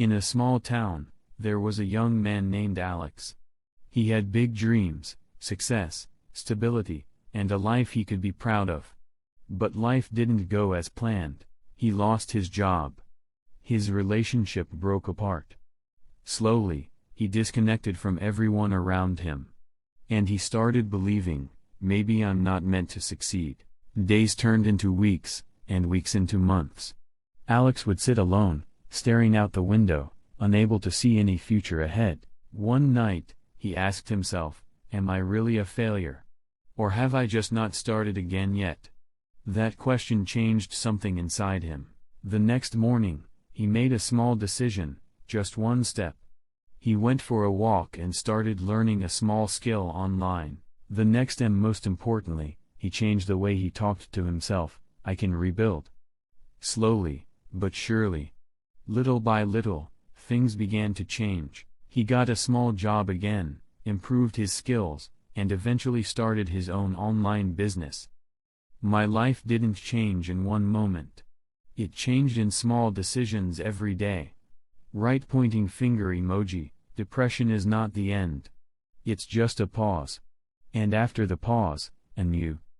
In a small town, there was a young man named Alex. He had big dreams, success, stability, and a life he could be proud of. But life didn't go as planned. He lost his job. His relationship broke apart. Slowly, he disconnected from everyone around him. And he started believing, maybe I'm not meant to succeed. Days turned into weeks, and weeks into months. Alex would sit alone, staring out the window, unable to see any future ahead. One night, he asked himself, am I really a failure? Or have I just not started again yet? That question changed something inside him. The next morning, he made a small decision, just one step. He went for a walk and started learning a small skill online. The next and most importantly, he changed the way he talked to himself, I can rebuild. Slowly, but surely. Little by little, things began to change. He got a small job again, improved his skills, and eventually started his own online business. My life didn't change in one moment. It changed in small decisions every day. Right pointing finger emoji, depression is not the end. It's just a pause. And after the pause, a new